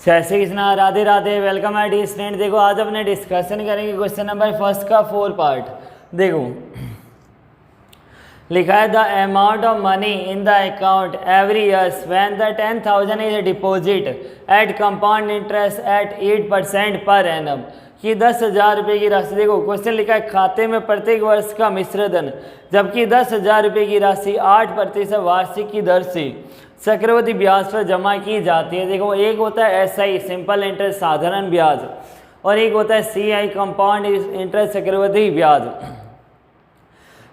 जय श्री कृष्णा, राधे राधे। वेलकम है dear student. देखो आज अपने डिस्कशन करेंगे क्वेश्चन नंबर फर्स्ट का 4 पार्ट। देखो लिखा है the amount of money in the account every years when the 10,000 is deposit eight compound interest eight 8% per annum कि 10,000 रुपये की राशि। देखो क्वेश्चन लिखा है खाते में प्रत्येक वर्ष का मिश्र धन, जबकि 10,000 रुपये की राशि 8% वार्षिक की दर से चक्रवृद्धि ब्याज पर जमा की जाती है। देखो एक होता है SI सिंपल इंटरेस्ट साधारण ब्याज, और एक होता है CI कंपाउंड इंटरेस्ट चक्रवृद्धि ब्याज।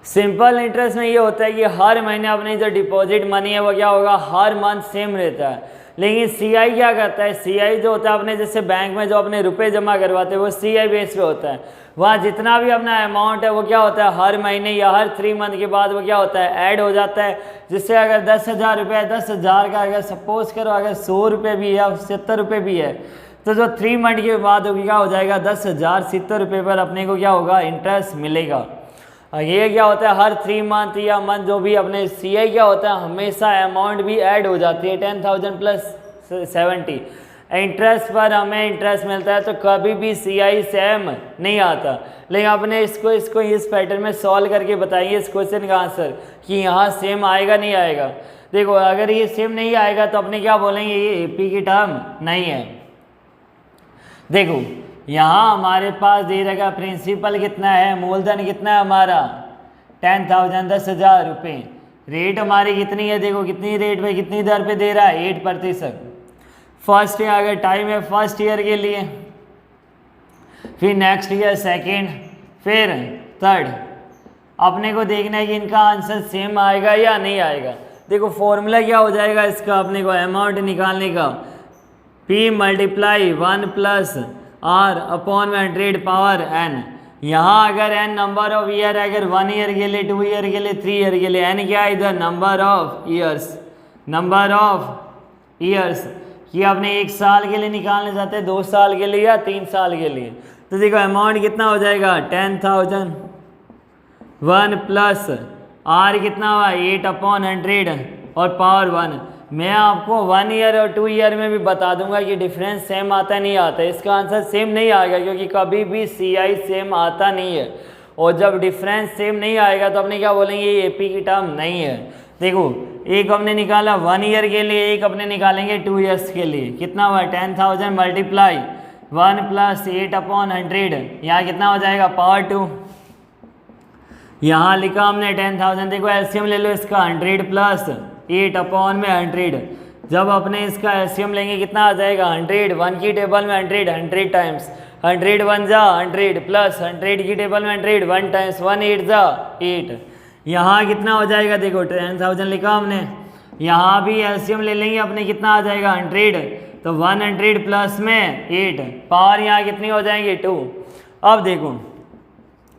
सिंपल इंटरेस्ट में ये होता है कि हर महीने अपनी जो डिपॉजिट मनी है वो क्या होगा, हर मंथ सेम रहता है। लेकिन CI क्या करता है, CI जो होता है अपने जैसे बैंक में जो अपने रुपए जमा करवाते हैं वो CI बेस पे होता है। वहाँ जितना भी अपना अमाउंट है वो क्या होता है हर महीने या हर 3 मंथ के बाद वो क्या होता है ऐड हो जाता है। जिससे अगर 10,000 रुपये है, 10,000 का अगर सपोज करो अगर 100 रुपये भी है या 70 रुपये भी है, तो जो 3 मंथ के बाद क्या हो जाएगा 10,070 रुपये पर अपने को क्या होगा इंटरेस्ट मिलेगा। ये क्या होता है हर 3 मंथ या मंथ जो भी अपने CI क्या होता है हमेशा अमाउंट भी ऐड हो जाती है 10,000 + 70 इंटरेस्ट पर हमें इंटरेस्ट मिलता है। तो कभी भी CI सेम नहीं आता। लेकिन अपने इसको इस पैटर्न में सॉल्व करके बताइए इस क्वेश्चन का आंसर कि यहाँ सेम आएगा नहीं आएगा। देखो अगर ये सेम नहीं आएगा तो अपने क्या बोलेंगे ये AP की टर्म नहीं है। देखो यहाँ हमारे पास दे रखा प्रिंसिपल कितना है, मूलधन कितना है हमारा 10,000 10,000 रुपये। रेट हमारी कितनी है, देखो कितनी रेट पे कितनी दर पे दे रहा है 8%। फर्स्ट ईयर अगर टाइम है फर्स्ट ईयर के लिए, फिर नेक्स्ट ईयर सेकेंड, फिर थर्ड। अपने को देखना है कि इनका आंसर सेम आएगा या नहीं आएगा। देखो फॉर्मूला क्या हो जाएगा इसका अपने को अमाउंट निकालने का, P × 1 + R/100 पावर n। यहाँ अगर n नंबर ऑफ ईयर अगर 1 ईयर के लिए 2 ईयर के लिए 3 ईयर के लिए, n क्या है इधर नंबर ऑफ ईयर्स कि आपने 1 साल के लिए निकालने चाहते हैं 2 साल के लिए या 3 साल के लिए। तो देखो अमाउंट कितना हो जाएगा 10,000 1 + R कितना हुआ 8/100 और पावर 1। मैं आपको 1 ईयर और 2 ईयर में भी बता दूंगा कि डिफरेंस सेम आता नहीं आता। इसका आंसर सेम नहीं आएगा क्योंकि कभी भी CI सेम आता नहीं है। और जब डिफरेंस सेम नहीं आएगा तो अपने क्या बोलेंगे ये AP की टर्म नहीं है। देखो एक हमने निकाला 1 ईयर के लिए, एक अपने निकालेंगे 2 ईयर्स के लिए। कितना हुआ 10,000 × 1 + 8/100, यहाँ कितना हो जाएगा पावर 2। यहाँ लिखा हमने 10,000, देखो LCM ले लो इसका 100 + 8/100। जब अपने इसका LCM लेंगे कितना आ जाएगा 100, 1 की टेबल में 100 टाइम्स 100 1 जा 100 + 100 की टेबल में 100 1 टाइम्स 1 8 जा 8। यहाँ कितना हो जाएगा देखो 10,000 लिखा हमने, यहाँ भी LCM ले लेंगे अपने कितना आ जाएगा 100, तो 100 प्लस में 8 पावर यहाँ कितनी हो जाएंगी 2। अब देखो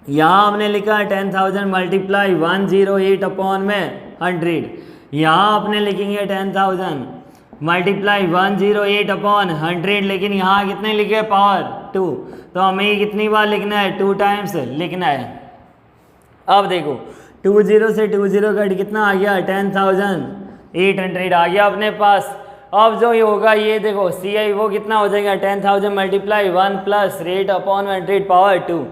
यहाँ हमने लिखा है 10,000 × 108/100। यहाँ अपने लिखेंगे 10,000 × 108/100, लेकिन यहाँ कितने लिखे पावर 2, तो हमें कितनी बार लिखना है 2 टाइम्स लिखना है। अब देखो 20 से 20 कट कितना आ गया 10,800 आ गया अपने पास। अब जो ये होगा ये देखो CI वो कितना हो जाएगा 10,000 × 1 + 8/100 पावर 2।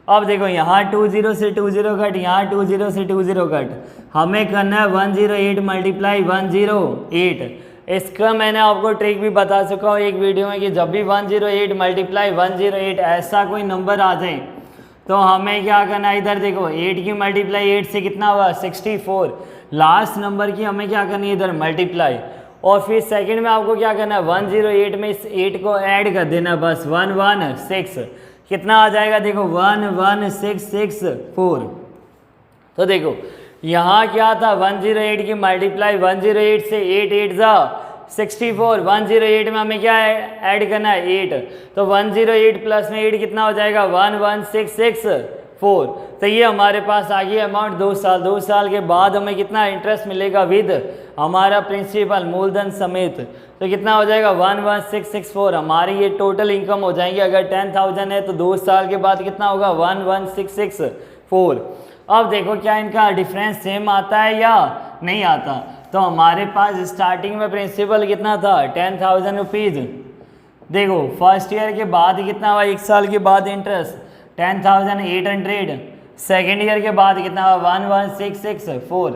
अब देखो यहाँ 20 से 20 कट, यहाँ 20 से 20 कट, हमें करना है 108 × 108। इसका मैंने आपको ट्रिक भी बता चुका हूँ एक वीडियो में कि जब भी 108 × 108 ऐसा कोई नंबर आ जाए तो हमें क्या करना है, इधर देखो 8 की × 8 से कितना हुआ 64, लास्ट नंबर की हमें क्या करनी है इधर मल्टीप्लाई। और फिर सेकंड में आपको क्या करना है 108 में इस 8 को ऐड कर देना बस 116, कितना आ जाएगा देखो 11664। तो देखो यहाँ क्या था 108 की मल्टीप्लाई 108 से 8 8 जा 64, 108 में हमें क्या ऐड करना है 8, तो 108 प्लस में 8 कितना हो जाएगा 11664। तो ये हमारे पास आ गया अमाउंट 2 साल के बाद हमें कितना इंटरेस्ट मिलेगा विद हमारा प्रिंसिपल मूलधन समेत। तो कितना हो जाएगा 11664। हमारी ये टोटल इनकम हो जाएंगी। अगर 10,000 है तो 2 साल के बाद कितना होगा 11664। अब देखो क्या इनका डिफरेंस सेम आता है या नहीं आता। तो हमारे पास स्टार्टिंग में प्रिंसिपल कितना था 10,000 रुपीज़, देखो फर्स्ट ईयर के बाद कितना हुआ, 1 साल के बाद इंटरेस्ट 10,800, सेकेंड ईयर के बाद कितना हुआ 11,664,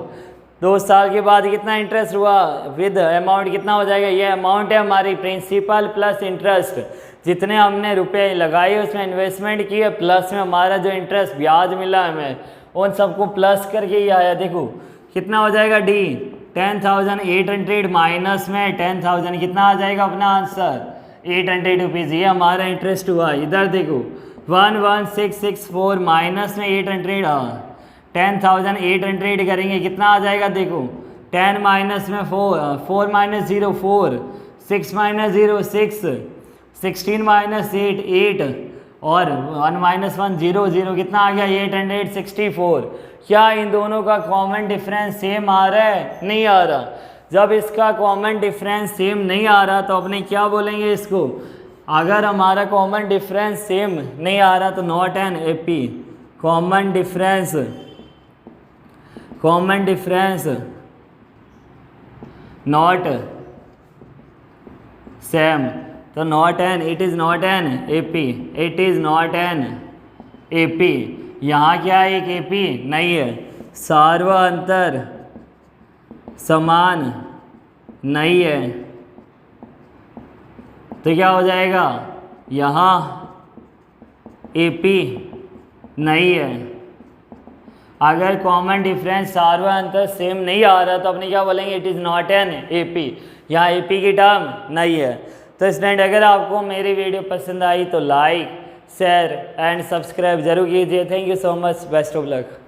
2 साल के बाद कितना इंटरेस्ट हुआ विद अमाउंट कितना हो जाएगा, ये अमाउंट है हमारी प्रिंसिपल प्लस इंटरेस्ट, जितने हमने रुपए लगाए उसमें इन्वेस्टमेंट किए प्लस में हमारा जो इंटरेस्ट ब्याज मिला हमें उन सबको प्लस करके ही आया। देखो कितना हो जाएगा डी 10,800 माइनस में 10,000 कितना आ जाएगा अपना आंसर 800 रुपीज़, ये हमारा इंटरेस्ट हुआ। इधर देखो 11,664 माइनस में 800 10,800 करेंगे कितना आ जाएगा, देखो 10 माइनस में 4 माइनस 0 4 6 माइनस 0 6 16 माइनस 8 8 और 1 माइनस 1 0 0 कितना आ गया 864। क्या इन दोनों का कॉमन डिफरेंस सेम आ रहा है, नहीं आ रहा। जब इसका कॉमन डिफरेंस सेम नहीं आ रहा तो अपने क्या बोलेंगे इसको, अगर हमारा कॉमन डिफरेंस सेम नहीं आ रहा तो not an AP, common difference not same, तो not an, it is not an AP, it is not an AP. यहाँ क्या है एक एपी नहीं है, सार्वअंतर समान नहीं है, तो क्या हो जाएगा यहाँ एपी नहीं है। अगर कॉमन डिफरेंस सार्वअंतर सेम नहीं आ रहा तो अपने क्या बोलेंगे, it is not an AP, यहाँ एपी की टर्म नहीं है। तो स्टूडेंट अगर आपको मेरी वीडियो पसंद आई तो लाइक शेयर एंड सब्सक्राइब जरूर कीजिए। Thank you so much, best of luck.